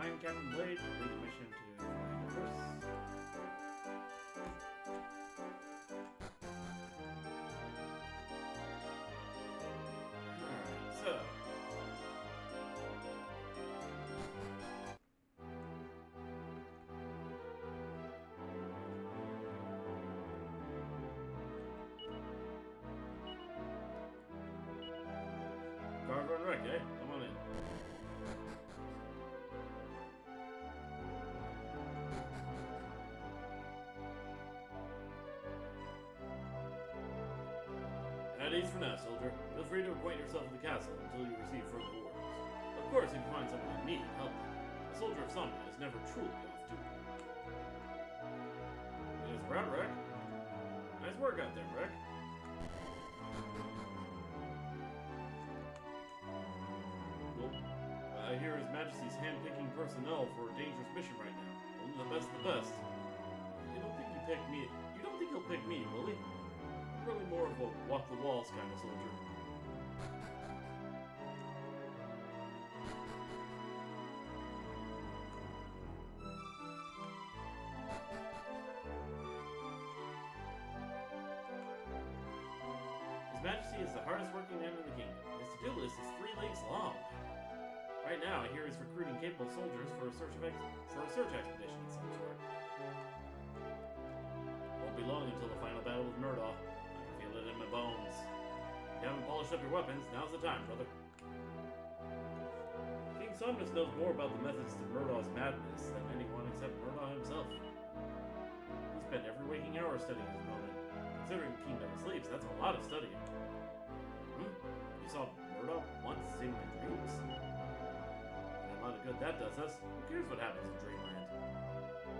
find Captain Blade, complete the mission to find Kwersht. Alright, so. Cargo and wreck, eh? Come on in. At ease for now, soldier. Feel free to acquaint yourself with the castle until you receive further orders. Of course, if you find someone in need, help them. A soldier of Sonia is never truly off duty. It is route, Wreck. Nice work out there, Wreck. I hear His Majesty's hand-picking personnel for a dangerous mission right now. Only the best of the best. You don't think he'll pick me, will he? I'm really more of a walk-the-walls kind of soldier. His Majesty is the hardest-working man in the kingdom. His to-do list is 3 leagues long. Right now, I hear he's recruiting capable soldiers for a search expedition of some sort. Won't be long until the final battle with Murdaugh. I can feel it in my bones. If you haven't polished up your weapons, now's the time, brother. King Somnus knows more about the methods to Murdaugh's madness than anyone except Murdaugh himself. He spent every waking hour studying his moment. Considering the king never sleeps, that's a lot of studying. You saw Murdaugh once, seen in dreams? A lot of good that does us. Who cares what happens in Dreamland?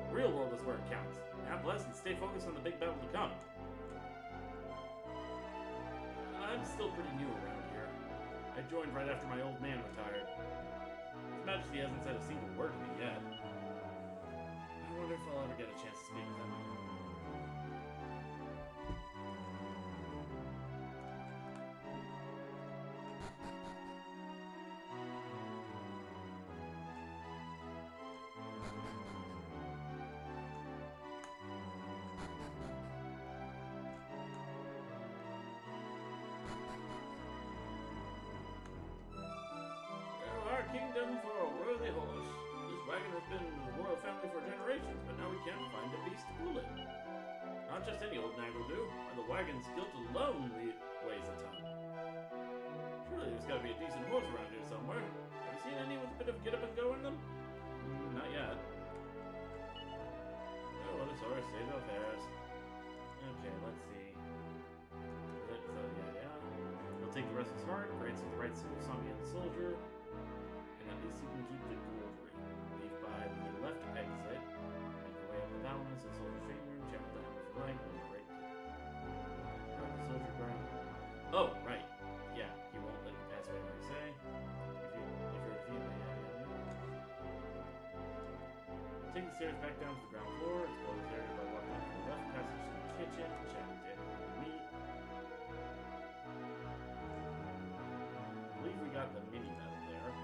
The real world is where it counts. Have less and stay focused on the big battle to come. I'm still pretty new around here. I joined right after my old man retired. His Majesty hasn't said a single word to me yet. I wonder if I'll ever get a chance to speak with him. Kingdom for a worthy horse. This wagon has been in the royal family for generations, but now we can't find a beast to pull it. Not just any old nag will do, and the wagon's built alone weighs a ton. Surely there's got to be a decent horse around here somewhere. Have you seen any with a bit of get up and go in them? Not yet. Oh, what a horse, save no fares. Okay, let's see. Yeah. He'll take the rest of his heart, grades with the right suit, Sami and the soldier. At least you can keep the gold ring. Leave by the left exit. Make your way up the balance, the soldier training room, check the down if you like, go right. Grab the soldier ground. Oh, right. Yeah, he won't let you pass whatever you say. If you're defeated, yeah. Take the stairs back down to the ground floor, explore this area by walking up to the left passage to the kitchen, check to anything you meet. I believe we got the mini medal there.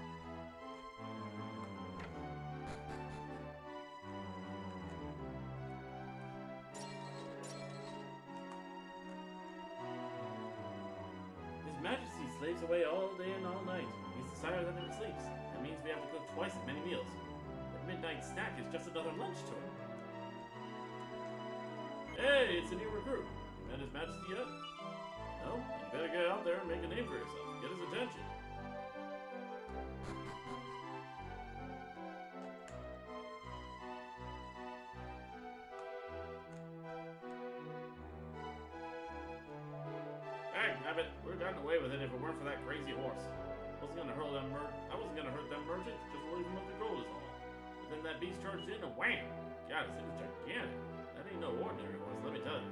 His Majesty slaves away all day and all night. He's the sire that never sleeps. That means we have to cook twice as many meals. The midnight snack is just another lunch to him. Hey, it's a new recruit. You met His Majesty yet? No? You better get out there and make a name for yourself. Get his attention. Habit, we would have gotten away with it if it weren't for that crazy horse. I wasn't gonna hurt them merchants, just leave them under control is all. But then that beast charged in and wham! God, this thing is gigantic. That ain't no ordinary horse, let me tell you.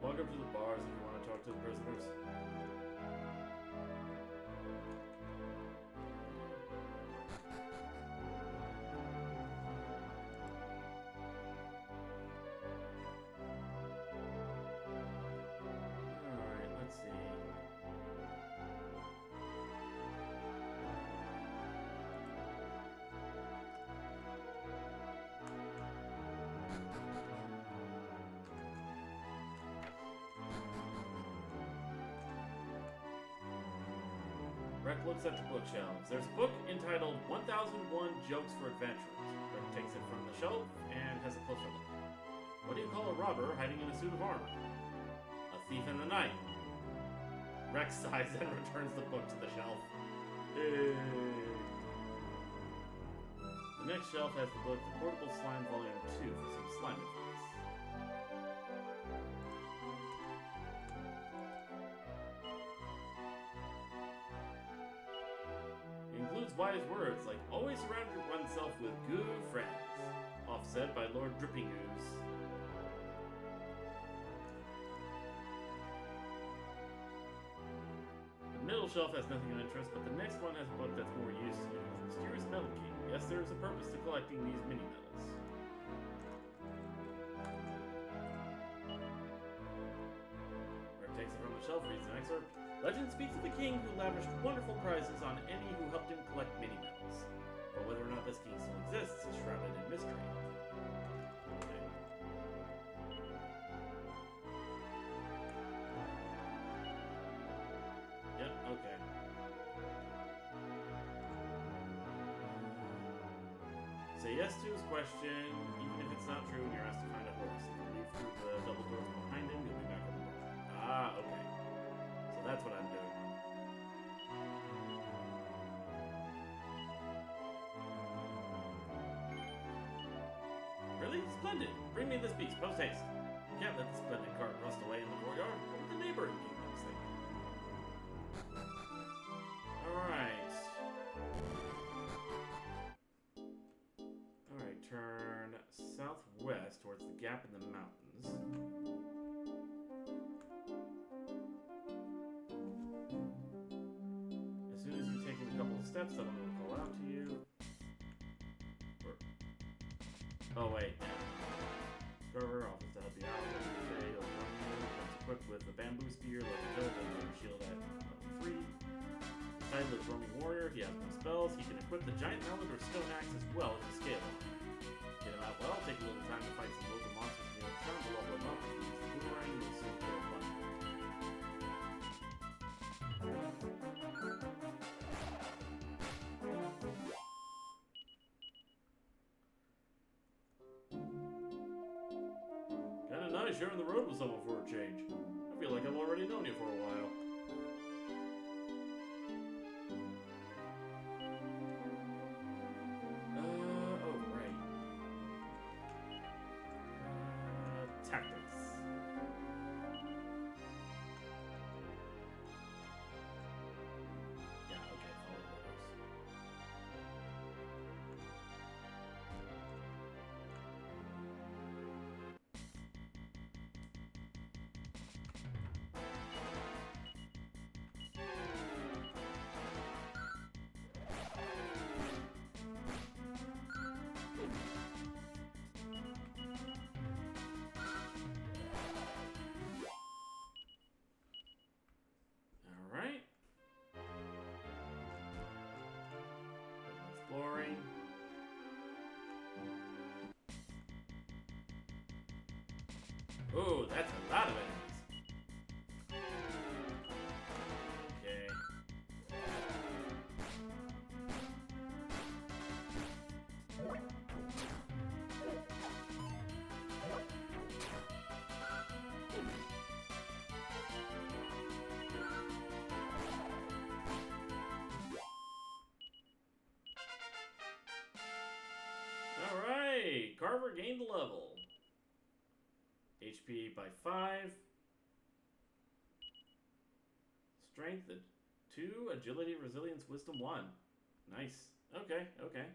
Walk up to the bars if you want to talk to the prisoners. Rek looks at the bookshelves. There's a book entitled 1001 Jokes for Adventurers. Rek takes it from the shelf and has a closer look. What do you call a robber hiding in a suit of armor? A thief in the night. Rek sighs and returns the book to the shelf. The next shelf has the book, The Portable Slime Volume 2, for some slime advice. It includes wise words like, always surround oneself with good friends. Offset by Lord Dripping Ooze. The middle shelf has nothing of interest, but the next one has a book that's more useful. Mysterious Metal King. Yes, there is a purpose to collecting these mini-metals. Rick takes it from the shelf, reads an excerpt. Legend speaks of a king who lavished wonderful prizes on any who helped him collect mini-metals. But whether or not this king still exists is shrouded in mystery. Okay. Yep, okay. Say yes to his question, even if it's not true and you're asked to find a horse. If you leave through the double doors behind him, you'll be back on the road. Ah, okay. So that's what I'm doing. Really? Splendid! Bring me this beast, post haste. You can't let the splendid cart rust away in the courtyard. What would the neighboring kingdoms think? Alright. Alright, turn southwest towards the gap in the mountains. As soon as you've taken a couple of steps, someone will call out to you. Oh, wait. Carver offers to help you out. Say he'll run you. Comes equipped with a bamboo spear, level build, and a shield at level 3. Titled roaming warrior, he has no spells. He can equip the giant mallet or stone axe as well as a scale on. Get him out well, take a little time to fight some local monsters near the town to level him up. Use the boomerang, you'll soon feel a fun. Kinda nice sharing the road with someone for a change. I feel like I've already known you for a while. Tactics. Yeah, okay, follow orders. Alright. Exploring. Oh, that's a lot of enemies. Okay. Alright, Carver gained a level. HP by 5. Strength at 2. Agility, resilience, wisdom 1. Nice. Okay, okay.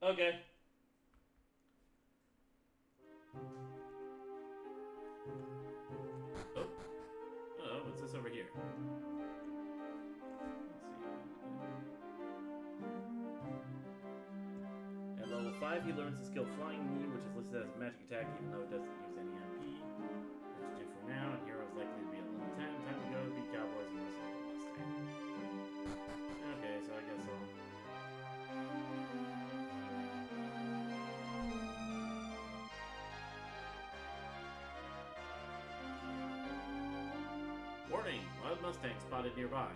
Okay. Oh. Oh, what's this over here? Let's see. At level 5, 5, he learns the skill Flying Knee, which is listed as a magic attack even though it doesn't use any MP. That's due for now, and Hero's likely to be at level 10. Time to go to beat Cowboys and wrestle the Mustang. Okay, so I guess I'll... Warning! Wild Mustang spotted nearby.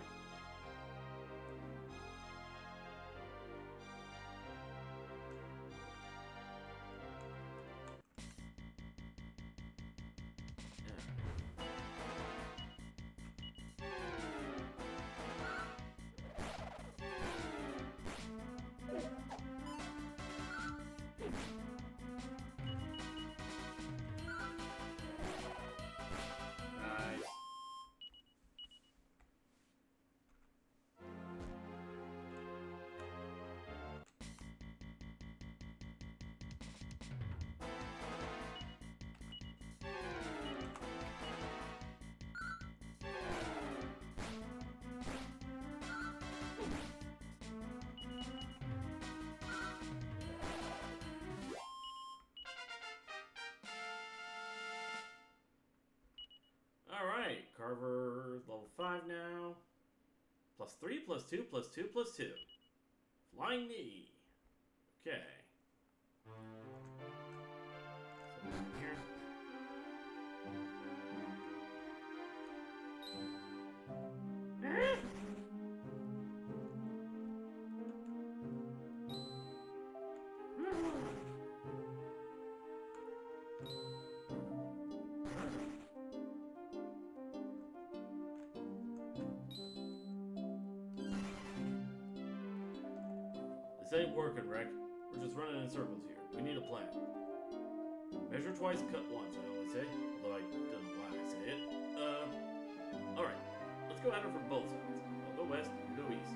Alright, Carver's level 5 now. Plus 3, plus 2, plus 2, plus 2. Flying Knee. Okay. So here. This ain't working, Rick. We're just running in circles here. We need a plan. Measure twice, cut once, I always say. Although I don't know why I say it. Alright. Let's go at it from both sides. I'll go west, you go east.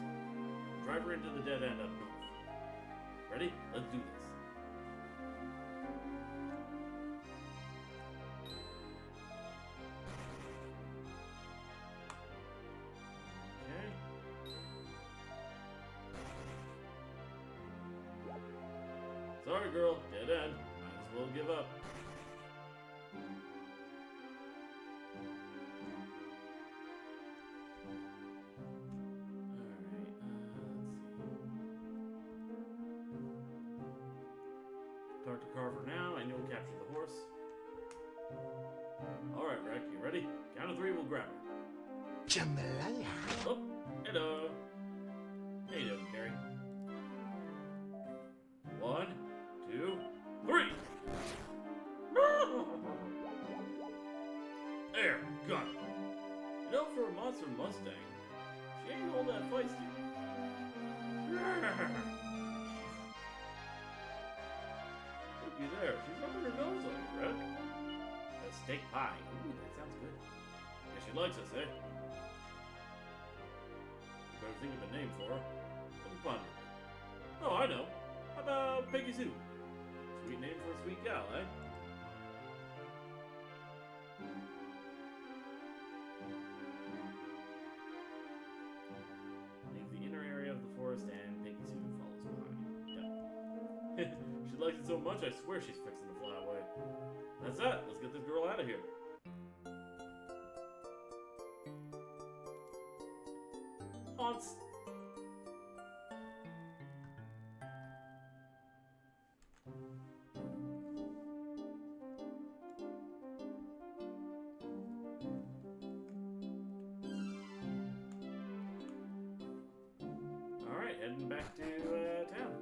Drive her into the dead end up north. Ready? Let's do this. Sorry, girl. Dead end. Might as well give up. Alright, let's see. Talk to Carver now, and you'll capture the horse. Alright, Rick, you ready? Count of 3, we'll grab her. Jambalaya. Oh, hello. How you doing, Carrie? 1, 2, 3! There, got it. You know, for a monster Mustang, she ain't all that feisty. Looky there, she's rubbing her nose on you, Red. A steak pie. Ooh, that sounds good. Guess she likes us, eh? You better think of a name for her. Let me ponder. Oh, I know. How about Peggy Sue? Sweet name for a sweet gal, eh? Leave the inner area of the forest and Peggy Sue follows behind. Yeah. She likes it so much, I swear she's fixing to fly away. That's that. Let's get this girl out of here. Haunts. Alright, heading back to town.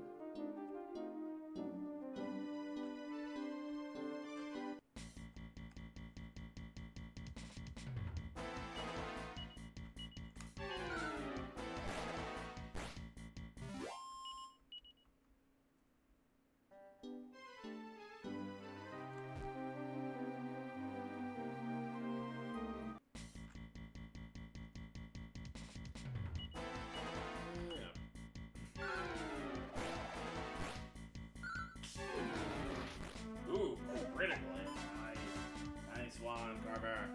Ooh, critical hit. Nice. Nice one, Carver.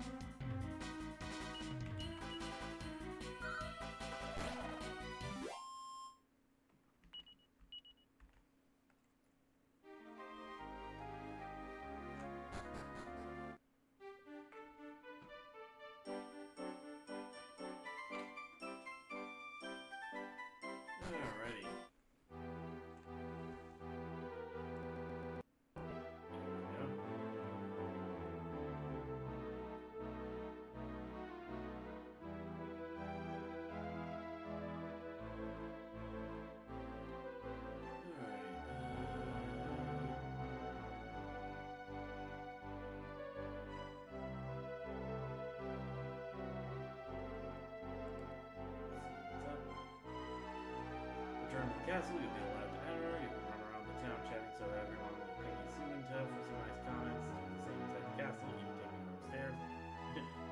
castle, you'll be allowed to enter. You can run around the town chatting so everyone will pay you Suinta for some nice comments. Do the same inside the castle, even taking them upstairs.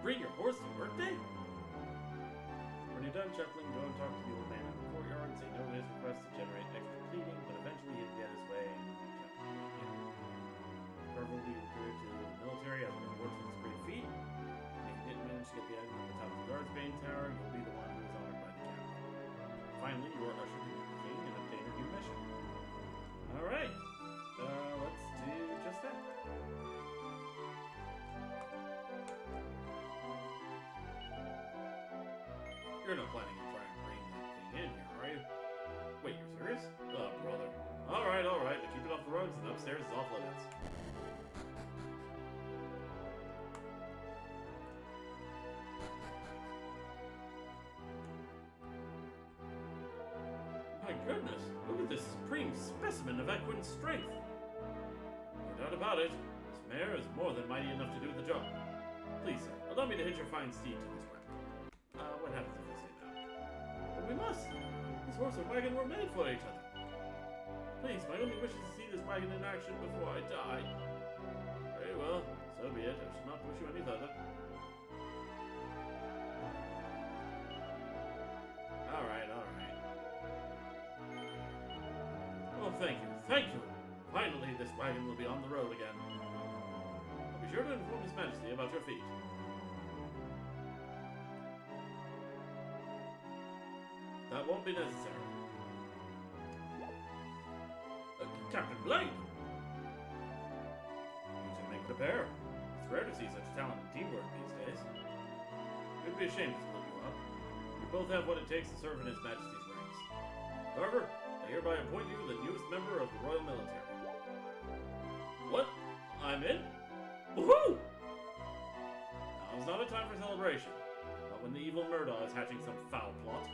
Bring your horse to work day? When you're done shuffling, go and talk to the old man in the courtyard and say no to his request to generate extra pleading, but eventually he'll get his way and he'll be kept again. Carver will be recruited to the military as a reward for this great feat. If you didn't manage to get the item at the top of the guard's bane tower, you'll be the one who is honored by the captain. Finally, you are ushered to meet the king and obtain a new mission. Alright, let's do just that. You're not planning on trying to bring that thing in here, are you? Wait, you're serious? Oh, brother. Alright, but keep it off the rugs and upstairs is off limits. My goodness, look at this supreme specimen of equine strength. No doubt about it, this mare is more than mighty enough to do the job. Please, sir, allow me to hitch your fine steed to this wagon. What happens if I say no? But we must! This horse and wagon were made for each other. Please, my only wish is to see this wagon in action before I die. Very well, so be it. I shall not push you any further. Alright. Oh, thank you. Finally, this wagon will be on the road again. I'll be sure to inform His Majesty about your feat. That won't be necessary. Captain Blade! You two make the pair. It's rare to see such talent and teamwork these days. It would be a shame to split you up. You both have what it takes to serve in His Majesty's ranks. Carver, I hereby appoint you the newest member of the Royal Military. What? I'm in? Woohoo! Now is not a time for celebration. Not when the evil Murdaugh is hatching some foul plot.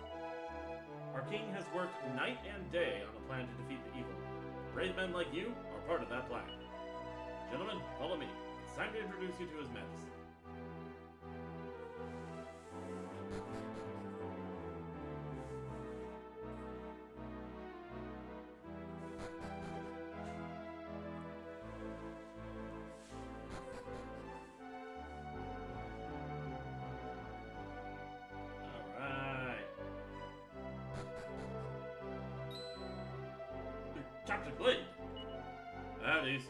Our king has worked night and day on a plan to defeat the evil. Brave men like you are part of that plan. Gentlemen, follow me. It's time to introduce you to His Majesty. Captain Blade! At ease.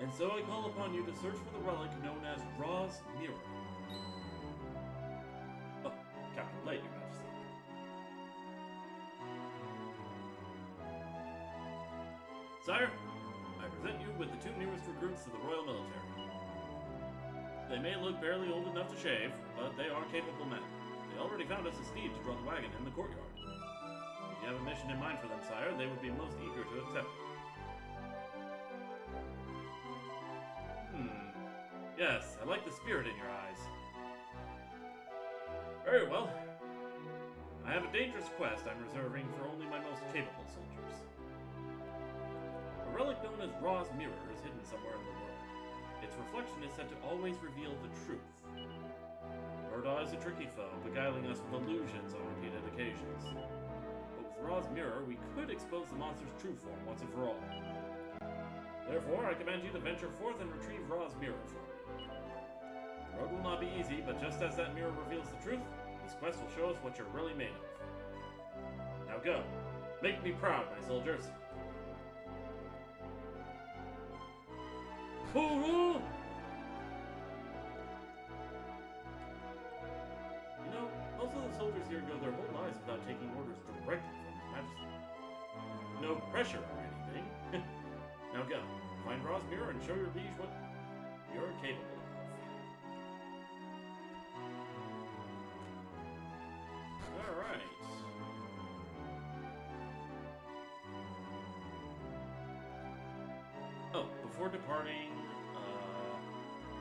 And so I call upon you to search for the relic known as Ra's Mirror. Oh, Captain Blade, Your Majesty. Sire, I present you with the two newest recruits to the Royal Military. They may look barely old enough to shave, but they are capable men. They already found us a steed to draw the wagon in the courtyard. If you have a mission in mind for them, sire, they would be most eager to accept it. Yes, I like the spirit in your eyes. Very well. I have a dangerous quest I'm reserving for only my most capable soldiers. A relic known as Ra's Mirror is hidden somewhere in the world. Its reflection is said to always reveal the truth. Murdaugh is a tricky foe, beguiling us with illusions on repeated occasions. But with Ra's Mirror, we could expose the monster's true form once and for all. Therefore, I command you to venture forth and retrieve Ra's Mirror for me. The road will not be easy, but just as that mirror reveals the truth, this quest will show us what you're really made of. Now go. Make me proud, my soldiers. Hoorah! You know, most of the soldiers here go their whole lives without taking orders directly from His Majesty. No pressure or anything. Now go, find Ra's Mirror and show your liege what you're capable of. Alright. Oh, before departing,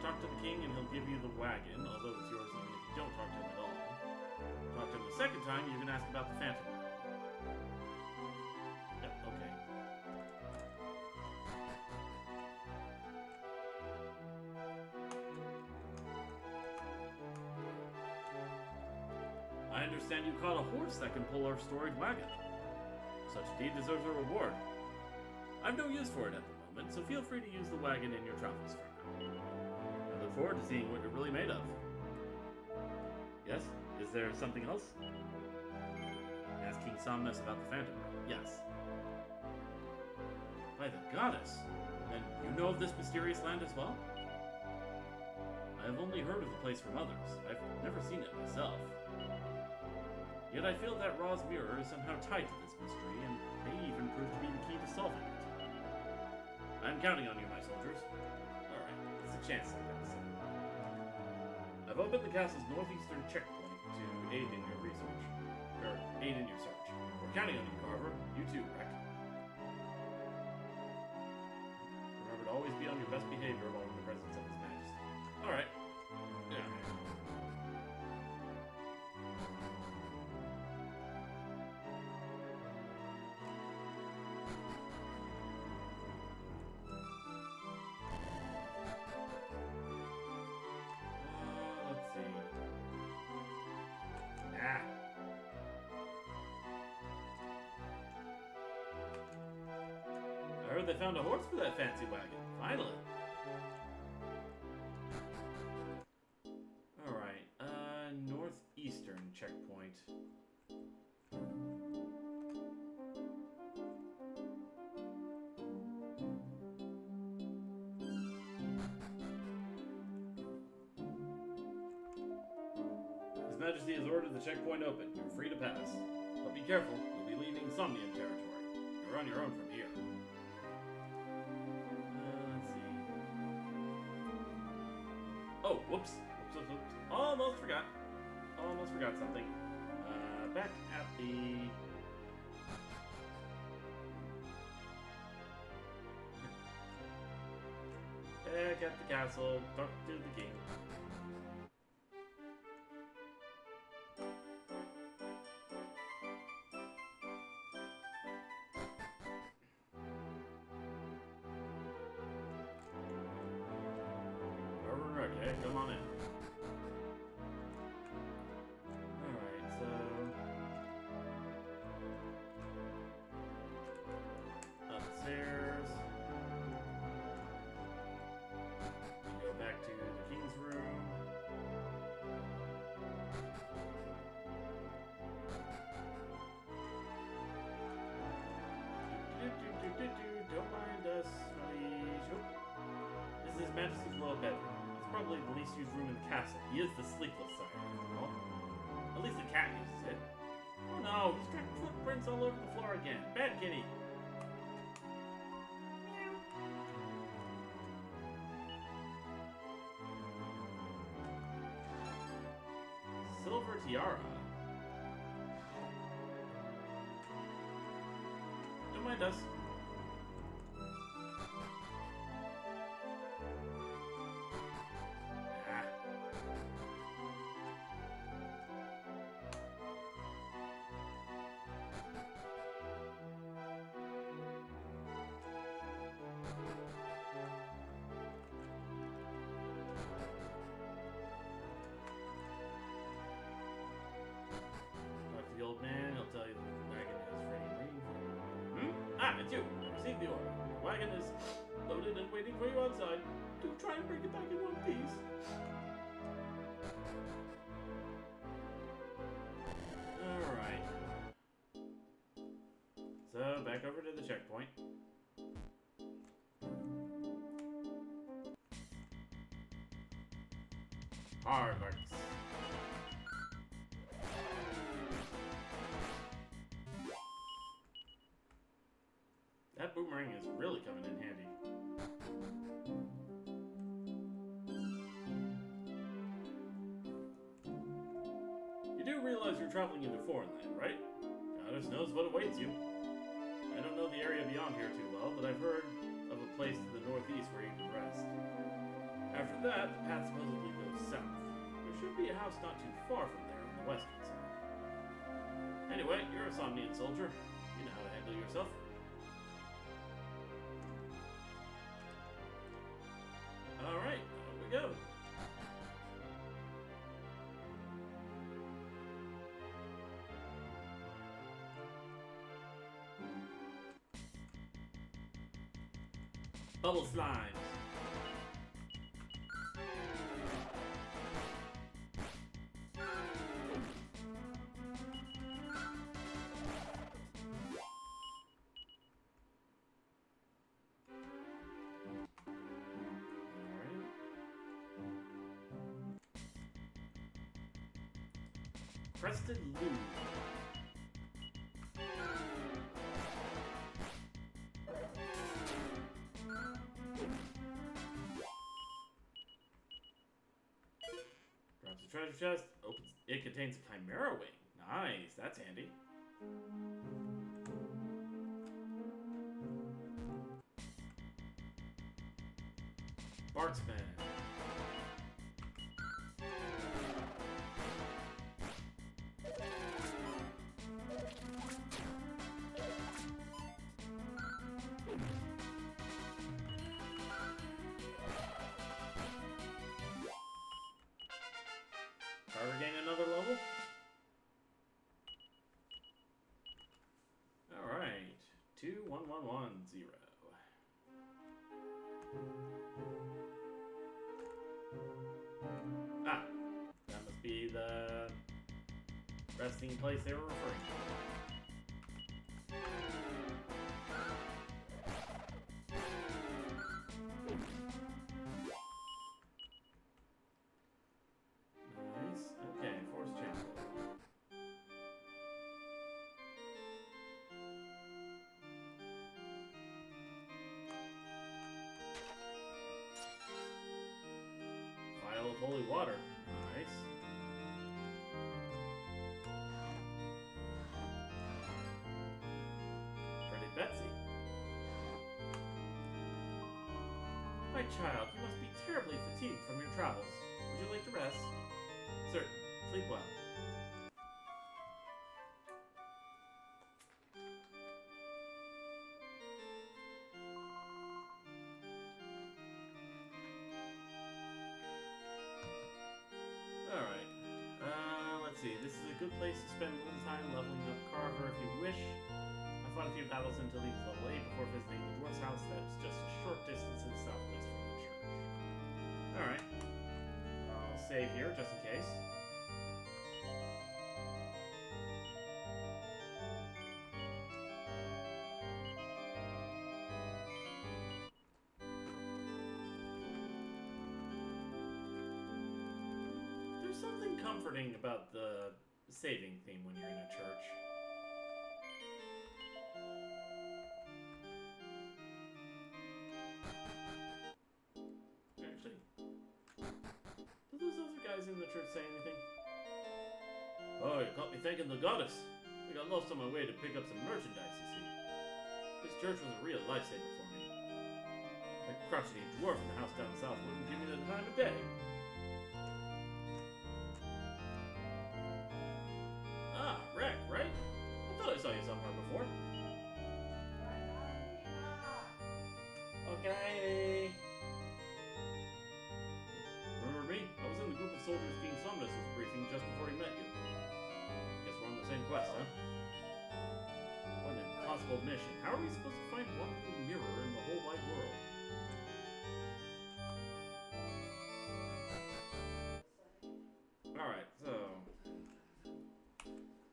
talk to the king and he'll give you the wagon, although it's yours even if you don't talk to him at all. Talk to him the second time, you can ask about the Phantom. Yep, okay. understand you caught a horse that can pull our storied wagon. Such a deed deserves a reward. I've no use for it at the moment, so feel free to use the wagon in your travels for now. I look forward to seeing what you're really made of. Yes? Is there something else? Ask King Somnus about the Phantom. Yes. By the goddess! Then you know of this mysterious land as well? I have only heard of the place from others. I've never seen it myself. Yet I feel that Ra's mirror is somehow tied to this mystery, and may even prove to be the key to solving it. I'm counting on you, my soldiers. Alright, it's a chance to get this. I've opened the castle's northeastern checkpoint to aid in your research. Or, aid in your search. We're counting on you, Carver. You too, Rex. Remember to always be on your best behavior while in the presence of His Majesty. Alright. Yeah. Let's see. I heard they found a horse for that fancy wagon. Finally. Alright, northeastern checkpoint. His Majesty has ordered the checkpoint open. You're free to pass. But be careful, you'll be leaving Somnium territory. You're on your own from here. Let's see. Oh, whoops. Whoops. Almost forgot. Almost forgot something. Back at the... Back at the castle. Talk to the king. Okay, come on in. Alright, so... upstairs. We go back to the king's room. Don't mind us, please. This is His Majesty's royal bedroom. Probably the least used room in the castle. He is the sleepless sire, after all. At least the cat uses it. Oh no, he's got footprints all over the floor again. Bad kitty. Silver tiara. Don't mind us. The old man, he'll tell you that the wagon is ready and waiting for you. It's you. Receive the order. The wagon is loaded and waiting for you outside. Do try and bring it back in one piece. Alright. So, back over to the checkpoint. Hard works. That boomerang is really coming in handy. You do realize you're traveling into foreign land, right? Goddess knows what awaits you. I don't know the area beyond here too well, but I've heard of a place to the northeast where you can rest. After that, the path supposedly goes south. There should be a house not too far from there on the western side. Anyway, you're a Somnian soldier. You know how to handle yourself. Alright, out we go. Bubble slimes. Crested Loo. Drops a treasure chest. Opens. It contains a Chimera wing. Nice. That's handy. Barksman. Carver gain another level. Alright. 21110. Ah. That must be the resting place they were referring to. Nice. Okay, Forest Chapel. Vial of holy water. Nice. Pretty Betsy. My child, you must be terribly fatigued from your travels. Would you like to rest? Certain. Sleep well. Alright. Let's see. This is a good place to spend a little time leveling up Carver if you wish. I fought a few battles until he was level 8 before visiting the dwarf's house that's just a short distance to the southwest from the church. Alright. I'll save here just in case. There's something comforting about the saving theme when you're in a church. Actually, do those other guys in the church say anything? Oh, you caught me thanking the goddess. I got lost on my way to pick up some merchandise, you see. This church was a real lifesaver for me. That crotchety dwarf in the house down south wouldn't give me the time of day. Ah, Rec, right? I thought I saw you somewhere before. Okay. Remember me? I was in the group of soldiers King Somnus was briefing just before he met you. Guess we're on the same quest, huh? What an impossible mission. How are we supposed to find one little mirror in the whole wide world? Alright, so...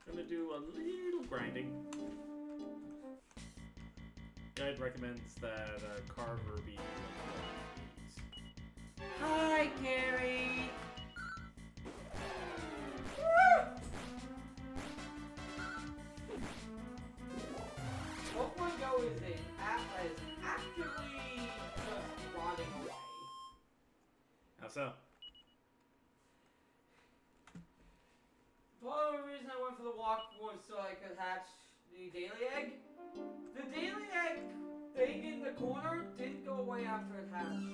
gonna do a little grinding. Guide recommends that Carver be like Hi, Carrie. What window is it? Is actively just rotting away. How so? Part of the reason I went for the walk was so I could hatch the daily egg. The daily egg thing in the corner didn't go away after it hatched.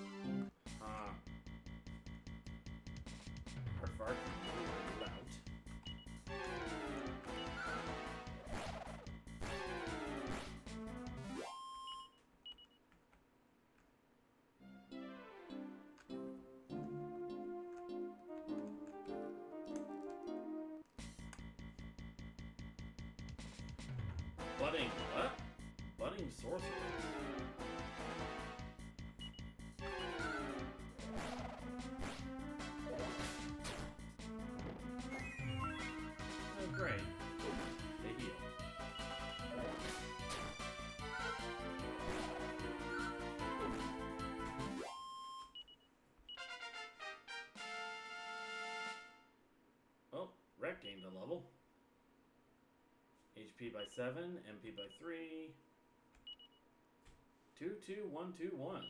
Fart loud. Budding what? Budding sorcerers. attack gained a level. HP by 7, MP by 3. 2, 2, 1, 2, 1.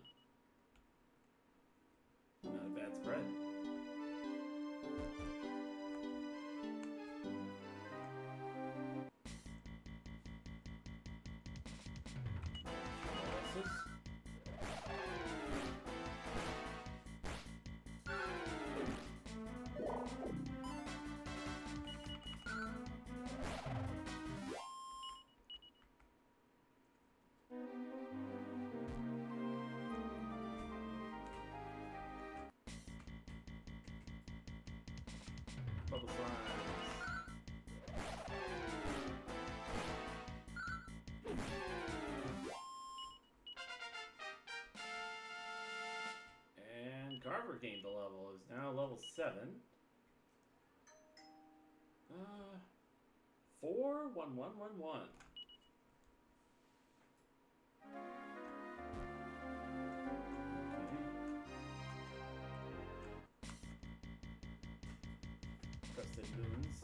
Not a bad spread. Paralysis. Bubble slimes. And Carver gained a level, is now level 7. 4, 1, 1, 1, 1. Trusted moons.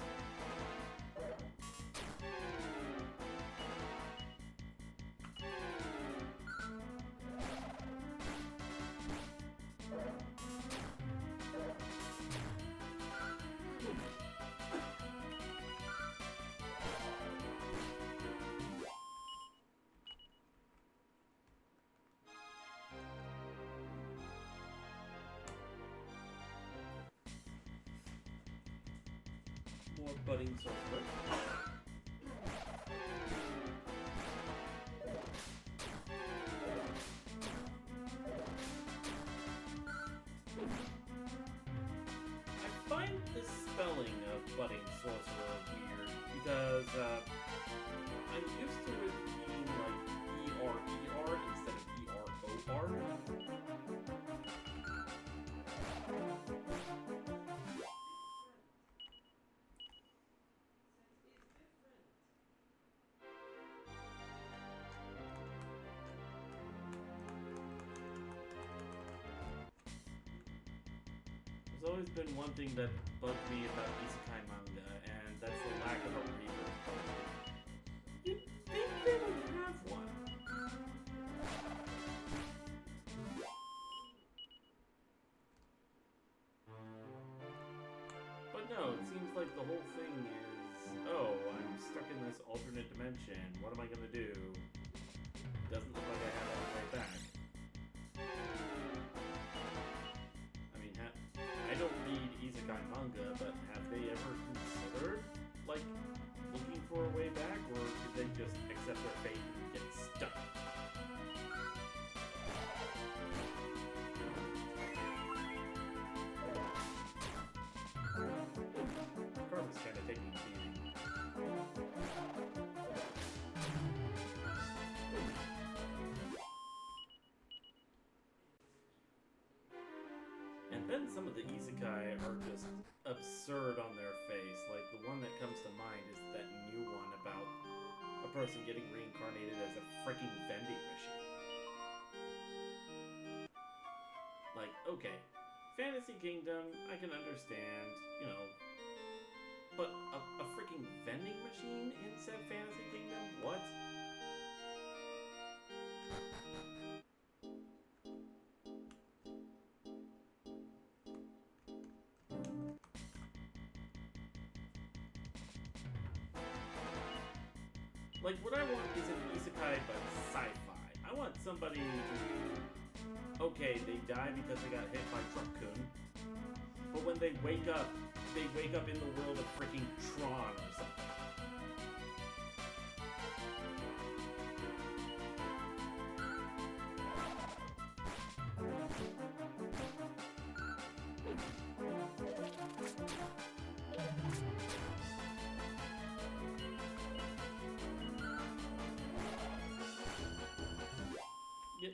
More budding sorcerer. I find the spelling of budding sorcerer weird because I'm used to it being like E-R-E-R instead of E-R-O-R. There's always been one thing that bugged me about isekai manga, and that's the lack of a rebirth button. You'd think they would have one. But no, it seems like the whole thing is, oh, I'm stuck in this alternate dimension. What am I gonna do? Doesn't look like I have any way back. I don't read isekai manga, but have they ever considered, like, looking for a way back, or did they just accept their fate and get stuck? Carver's kind of taking a beating. And then some of the isekai are just absurd on their face. Like, the one that comes to mind is that new one about a person getting reincarnated as a freaking vending machine. Like, okay, Fantasy Kingdom, I can understand, you know, but a freaking vending machine in said Fantasy Kingdom? What? Like, what I want is an isekai, but sci-fi. I want somebody who, okay, they die because they got hit by Truck-kun, but when they wake up in the world of freaking Tron or something.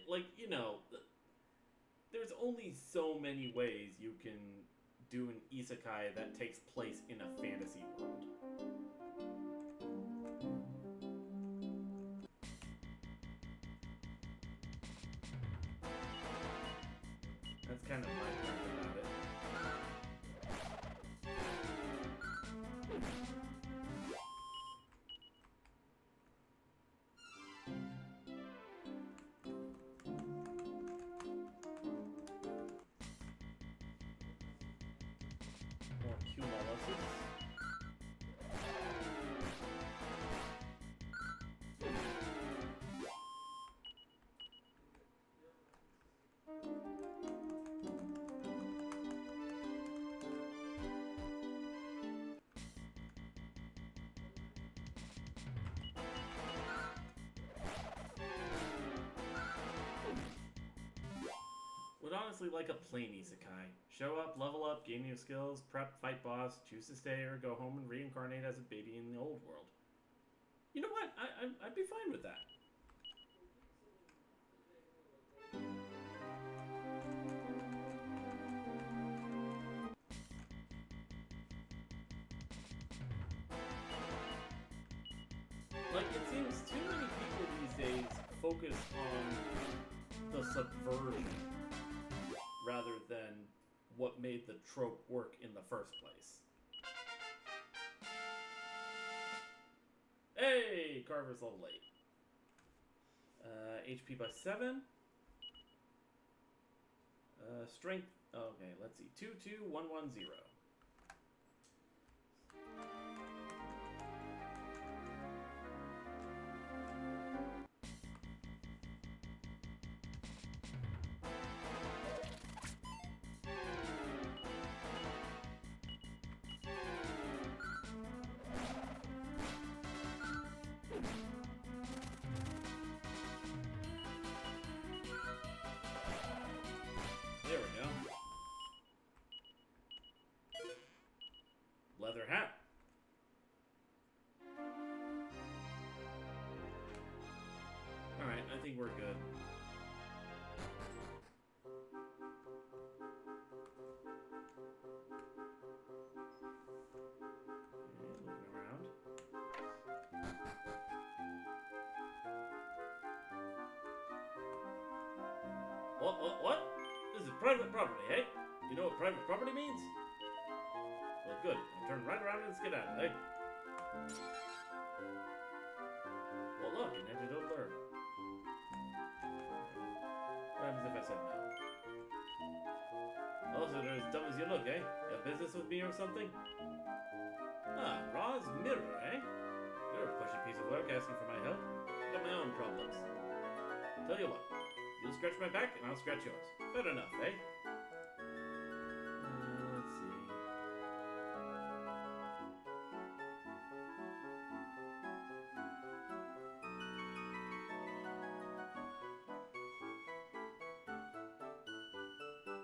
Like, you know, there's only so many ways you can do an isekai that takes place in a fantasy world. That's kind of my part about it. Humolysis. Would honestly like a plain isekai. Show up, level up, gain new skills, prep, fight boss, choose to stay or go home and reincarnate as a baby in the old world. You know what? I'd be fine with that. Like, it seems too many people these days focus on the subversion rather than what made the trope work in the first place. Hey! Carver's level 8. HP by 7. Strength. Okay, let's see. 22110. There we go. Leather hat. Alright, I think we're good. Looking around. What? This is private property, eh? You know what private property means? Well, good. I'll turn right around and skedaddle, eh? Well, look, an antidote alert. What happens if I said no? Also, they're as dumb as you look, eh? Got business with me or something? Ah, Ra's mirror, eh? You're a pushy piece of work asking for my help. Got my own problems. Tell you what, you'll scratch my back and I'll scratch yours. Fair enough, eh? Let's see.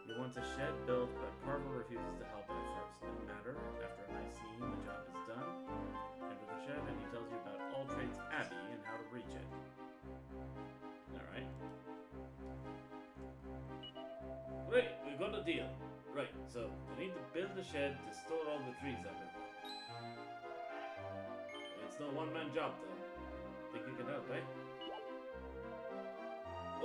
He wants a shed built, but Carver refuses to help at first. No matter, after a nice scene, the job is done. Enter the shed and he tells you about All Trades Abbey and how to reach it. Alright. Great, we got a deal. Right, so we need to build a shed to store all the trees I've been growing. It's no one-man job, though. Think you can help, eh?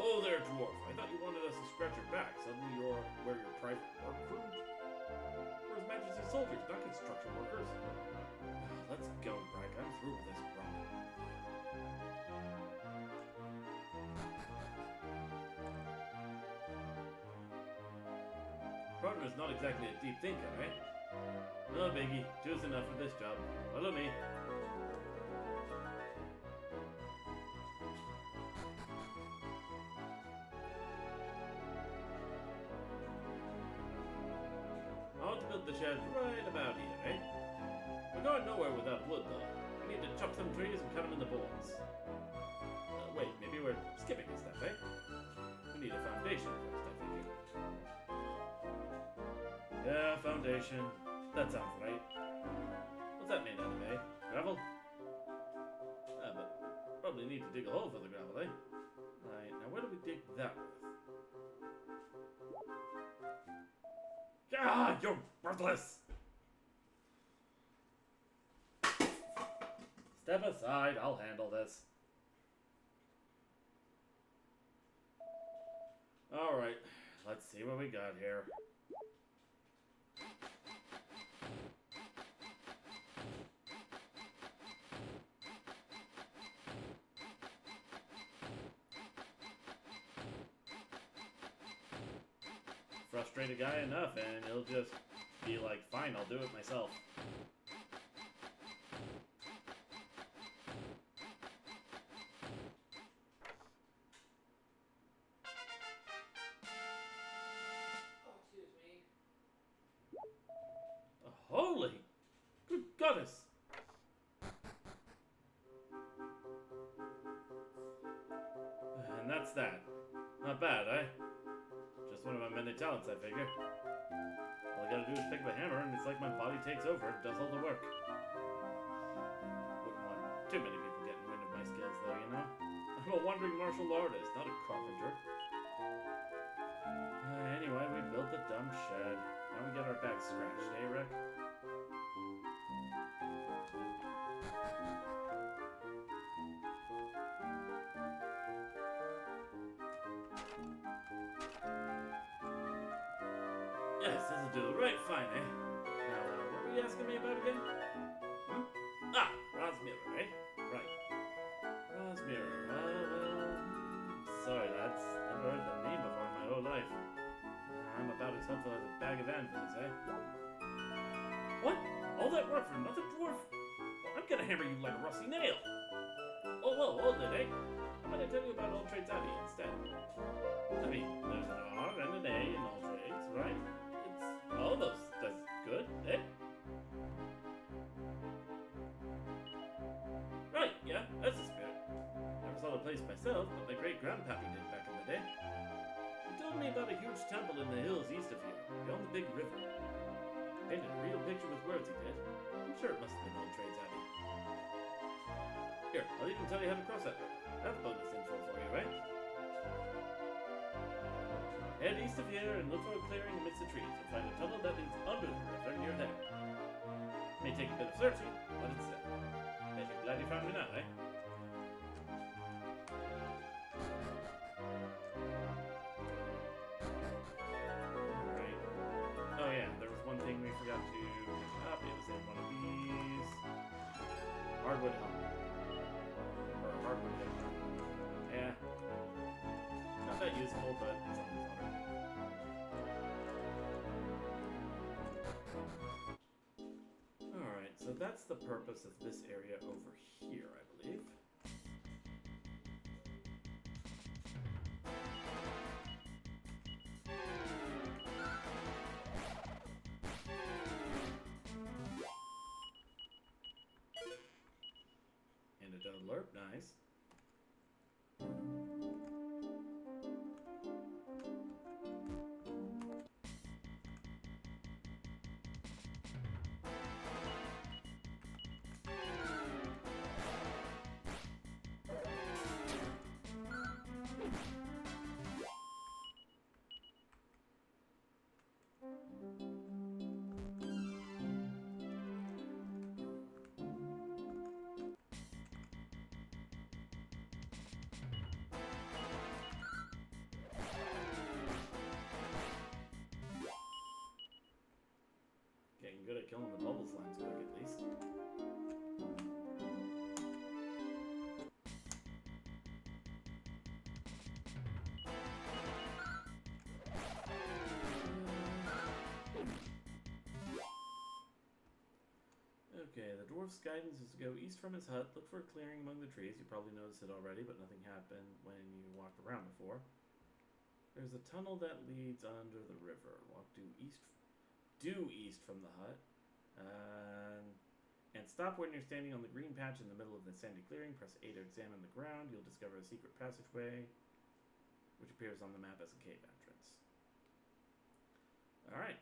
Oh there, dwarf. I thought you wanted us to scratch your back. Suddenly we're your private work crew? We're His Majesty's soldiers, not construction workers. Let's go, Greg. I'm through with this grunt. Partner's not exactly a deep thinker, right? No biggie. Two's enough for this job. Follow me. I want to build the shed right about here, eh? We're going nowhere without wood, though. We need to chop some trees and cut them into boards. Wait, maybe we're skipping this step, eh? We need a foundation first, I think. Yeah, foundation. That sounds right. What's that made out of, eh? Gravel? Ah, but probably need to dig a hole for the gravel, eh? Right, now where do we dig that with? Ah, you're worthless! Step aside, I'll handle this. Alright, let's see what we got here. Frustrate a guy enough and he'll just be like, fine, I'll do it myself. Oh, excuse me. Holy! Good goddess! And that's that. Not bad, eh? Just one of my many talents, I figure. All I gotta do is pick up a hammer, and it's like my body takes over and does all the work. Wouldn't want too many people getting wind of my skills, though, you know? I'm a wandering martial artist, not a carpenter. Anyway, we built the dumb shed. Now we get our backs scratched, eh, Rick? Yes, this'll do. Right, fine, eh? Now, what were you asking me about again? Hmm? Ah, Rod's mirror, eh? Right. Rod's mirror. Sorry, lads. Never heard that name before in my whole life. I'm about as helpful as a bag of anvils, eh? What? All that work for nothing, dwarf? Well, I'm gonna hammer you like a rusty nail. Oh, well, hold it, eh? How about I tell you about all trades out here instead? I mean, there's an R and an A in all trades, right? It's almost as good, eh? Right, yeah, that's the spirit. Never saw the place myself, but my great-grandpappy did back in the day. He told me about a huge temple in the hills east of here, beyond the big river. Painted a real picture with words, he did. I'm sure it must have been old trades abbey. Here, I'll even tell you how to cross that river. That's bonus info for you, right? Head east of here and look for a clearing amidst the trees. You'll find a tunnel that leads under the river near there. May take a bit of searching, but it's there. Bet you're glad you found me now, eh? Right. Oh yeah, there was one thing we forgot to pick up. It was in one of these. Hardwood helmet. Or hardwood helmet. Yeah. Not that useful, but something fun. Alright, so that's the purpose of this area over here, I believe. And a alert, nice. Getting good at killing the bubble slimes quick, at least. Okay, the dwarf's guidance is to go east from his hut, look for a clearing among the trees. You probably noticed it already, but nothing happened when you walked around before. There's a tunnel that leads under the river. Walk due east from the hut. And stop when you're standing on the green patch in the middle of the sandy clearing. Press A to examine the ground. You'll discover a secret passageway, which appears on the map as a cave entrance. Alright.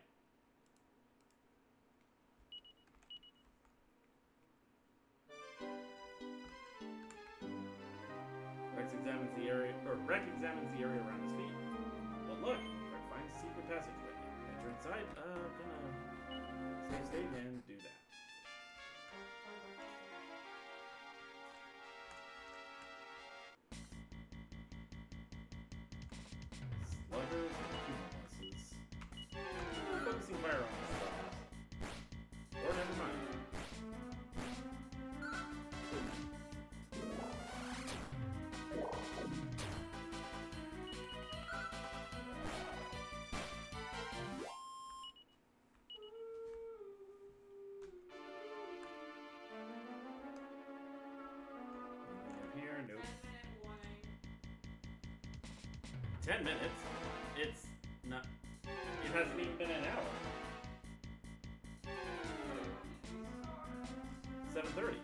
Rex examines the area around his feet. But look, Rex finds a secret passageway. Enter inside. Gonna save state and do that. Sluggers and cumuluses. Focusing fire on the sluggers. Or never mind. 10 minutes. It's not. It hasn't even been an hour. 7:30.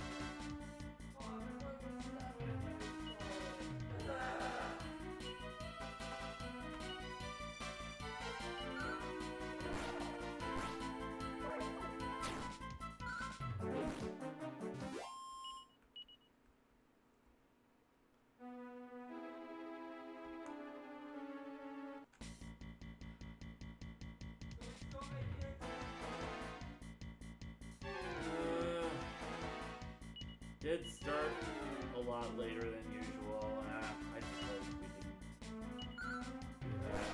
Did start a lot later than usual. I suppose we didn't do that.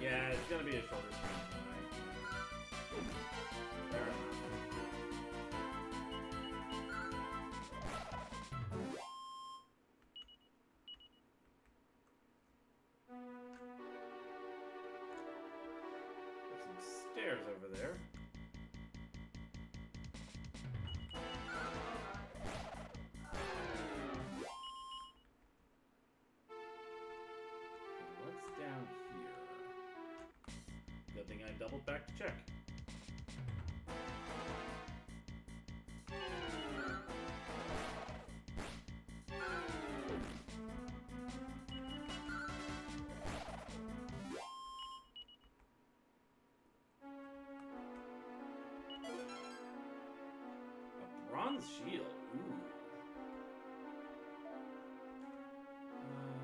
Yeah, it's gonna be a shorter stream tonight. Fair enough. There's some stairs over there. Good thing I doubled back to check. A bronze shield. Ooh.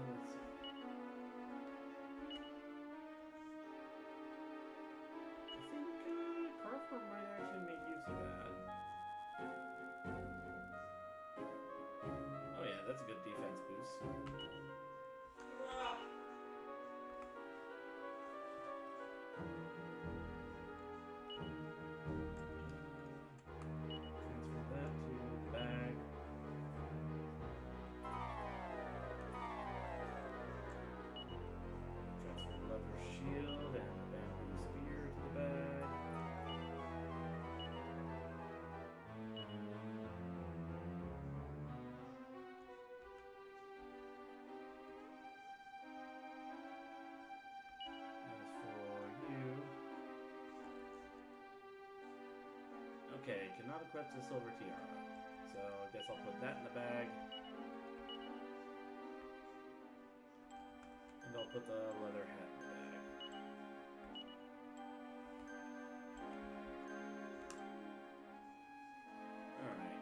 Let's see. I think Carver might actually make use of that. Oh yeah, that's a good defense boost. Transfer that to the bag. Transfer leather shield and the bamboo spear to the bag. Okay, cannot equip the silver tiara. So I guess I'll put that in the bag. And I'll put the leather hat in the bag. Alright.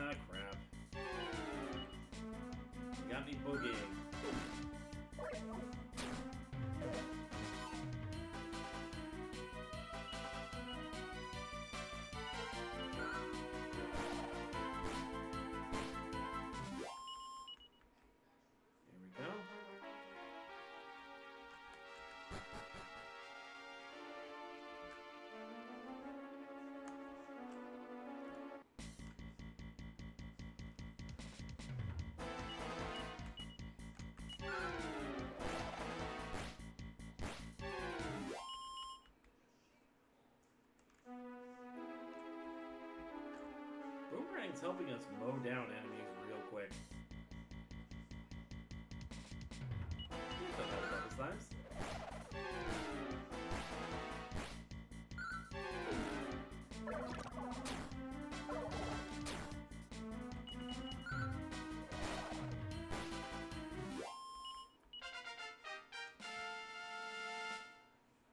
Ah, crap. Got me boogieing. Here we go. Boomerang's helping us mow down enemies real quick. We've done that a couple times.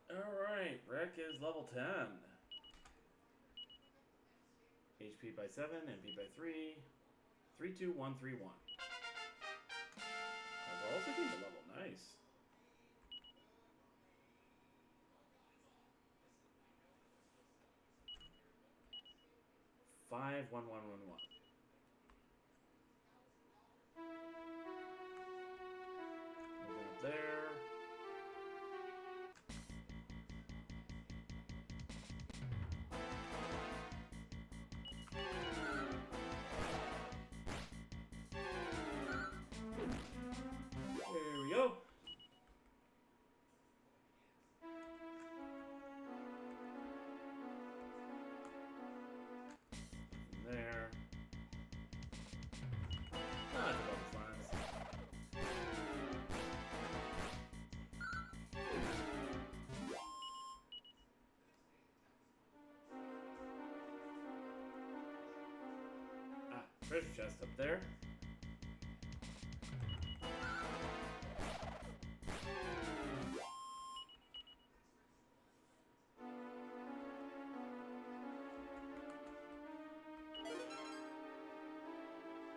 Alright, Wreck is level 10. HP by 7, MP by 3. 32131. We're also getting the level. Nice. Five, 1, 1, 1, 1. there. There we go. There. Ah, it's above the lines. Ah, treasure chest up there.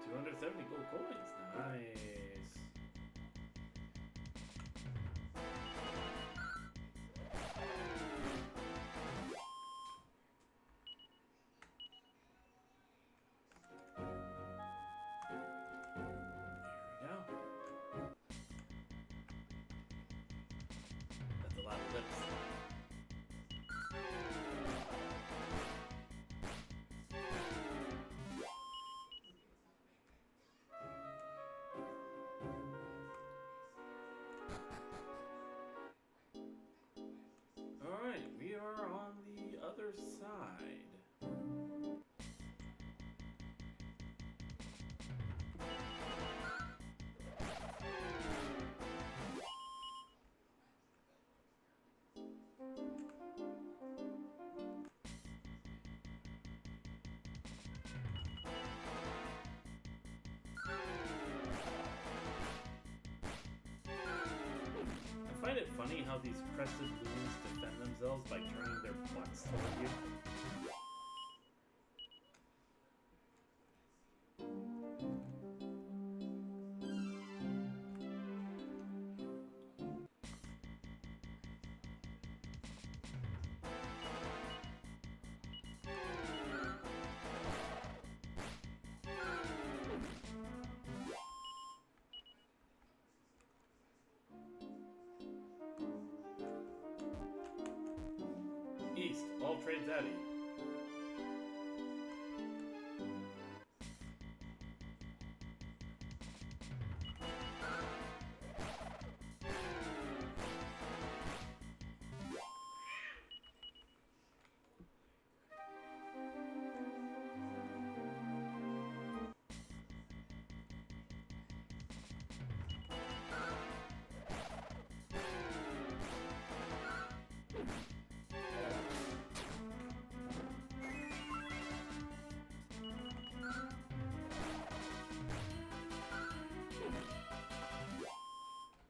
$270 gold coins. Nice. There we go. That's a lot of lips. Alright, we are on the other side. I find it funny how these crested loons defend themselves by turning their butts toward you. East, all trades out of you.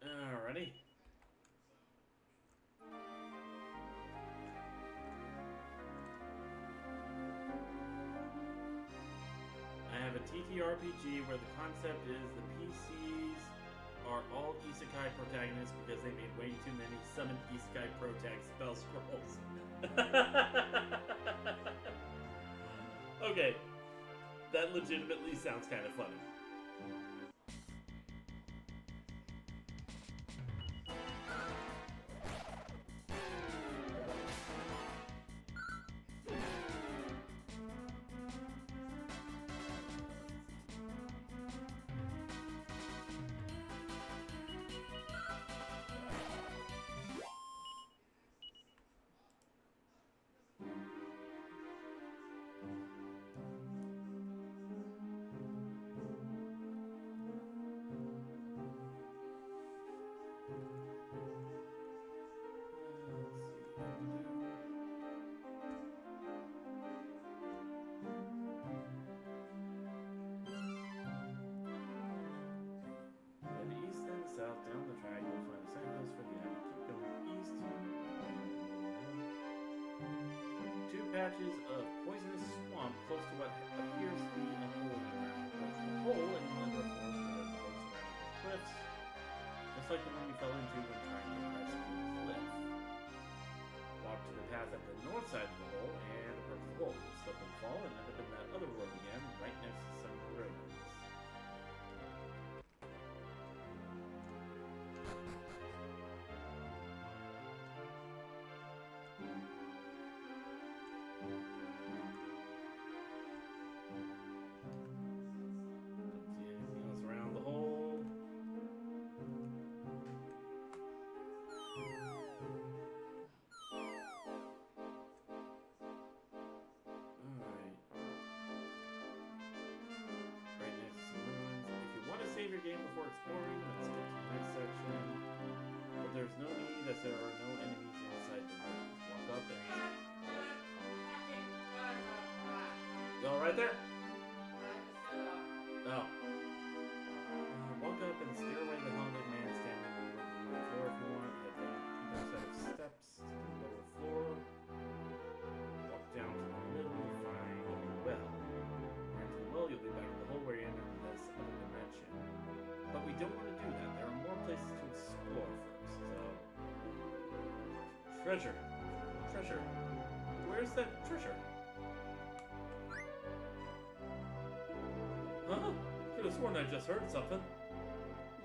Alrighty. I have a TTRPG where the concept is the PCs are all isekai protagonists because they made way too many summon isekai protag spell scrolls. Okay. That legitimately sounds kind of funny. South down the track, you'll find the signpost for the abbey. Keep going east. 2 patches of poisonous swamp close to what appears to be a hole in the ground. Approach the hole and you'll enter a forest where there's roads surrounding the cliffs, just like the one you fell into when trying to rescue the cliff. Walk to the path at the north side of the hole and approach the hole. You'll slip and fall and end up in that other road again, right next to some ruins. exploring. Let's skip to the next section. But there's no need as there are no enemies inside the room. Walk up and... You alright there? Oh. Walk up and steer away the haunted man standing on the floor if you want. Head down either set of steps to the lower floor. Walk down to the middle, find a well. Into the well, you'll be back in the hole where you entered this other dimension. But we don't want to do that. There are more places to explore first, so... Treasure. Treasure. Where's that treasure? Huh? Could have sworn I just heard something.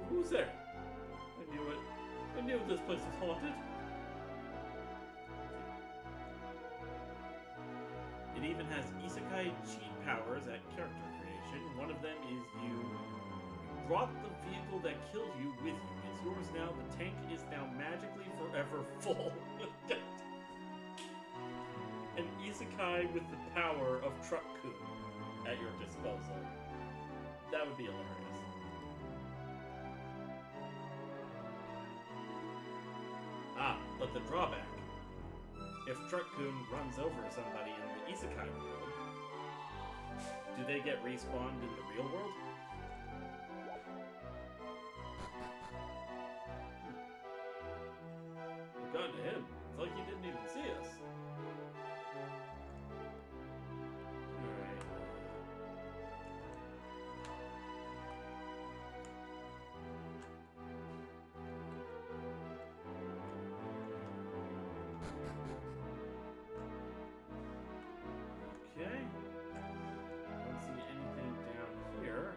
Who's there? I knew it. I knew this place was haunted. It even has isekai cheat powers at character creation. One of them is you brought the vehicle that killed you with you. It's yours now. The tank is now magically forever full. An isekai with the power of Truck-kun at your disposal. That would be hilarious. Ah, but the drawback. If Truck-kun runs over somebody in the isekai world, do they get respawned in the real world? We've gotten to him. It's like he didn't even see us. Okay. Don't see anything down here.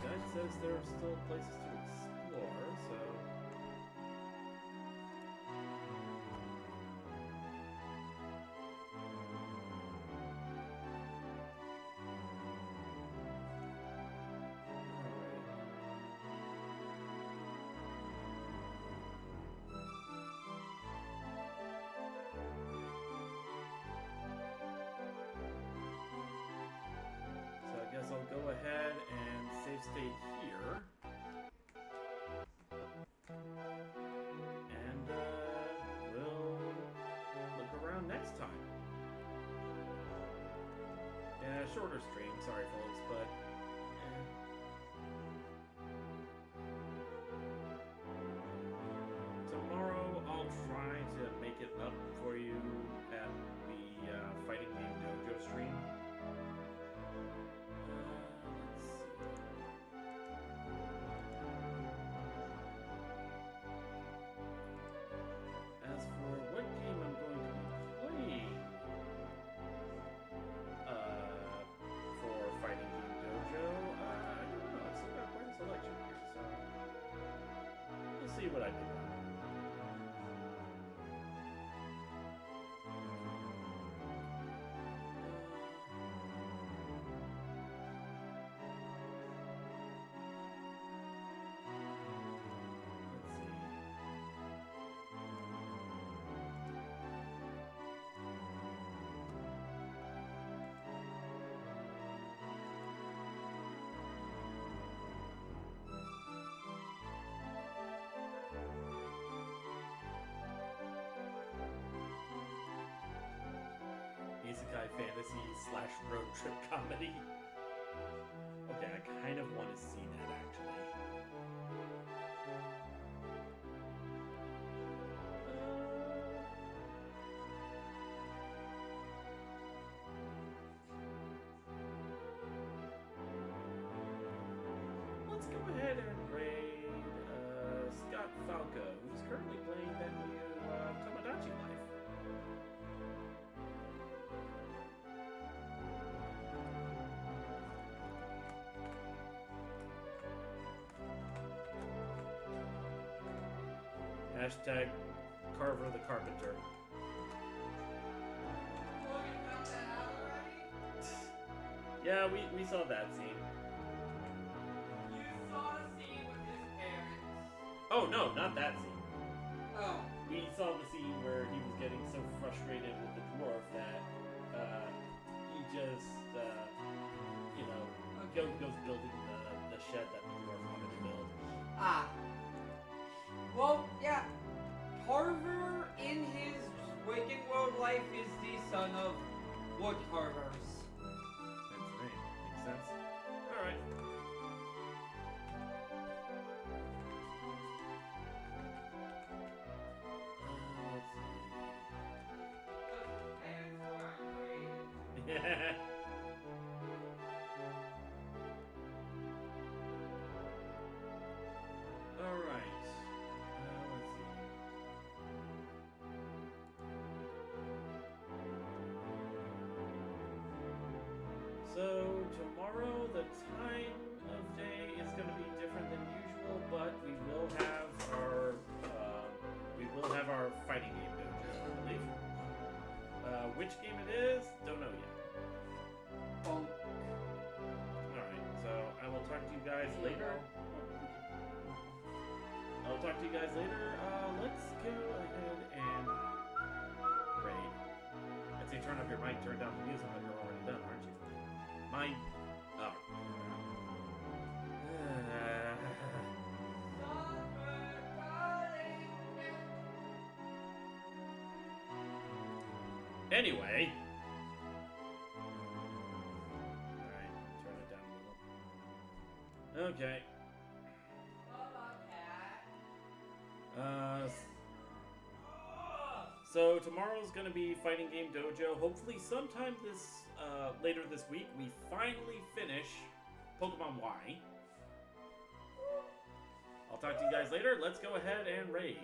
Guide says there are still places to explore, so... So I guess I'll go ahead and save state here. And we'll look around next time. Yeah, shorter stream, sorry folks, but tomorrow I'll try to make it up for you at the Fighting Game Dojo stream. As for what game I'm going to be playing for Fighting Game Dojo, I don't know. I've still got quite a selection here, so we'll see what I do. Isekai fantasy / road trip comedy. Okay, I kind of want to see that actually. Let's go ahead and raid Scott Falco, who's currently playing that new Tomodachi Life. Hashtag Carver the Carpenter. Oh, you got that out already? Yeah, we saw that scene. You saw the scene with his parents. Oh, no, not that scene. Oh. We saw the scene where he was getting so frustrated with the dwarf that he just, goes building the shed that the dwarf wanted to build. Ah. Well, yeah. Carver in his waking world life is the son of wood carvers. That's the name. Makes sense. Alright. Let's see. Yeah. Alright. Let's see. So, tomorrow the time of day is going to be different than usual, but we will have our fighting game dojo, I believe. Which game it is, don't know yet. Bonk. Alright, so I will talk to you guys later. I'll talk to you guys later. Let's go ahead and raid. I'd say turn up your mic, turn down the music, but you're already done, aren't you? Mine. Oh. Anyway. Alright, turn it down a little. Okay. So tomorrow's gonna be Fighting Game Dojo. Hopefully sometime later this week, we finally finish Pokemon Y. I'll talk to you guys later. Let's go ahead and raid.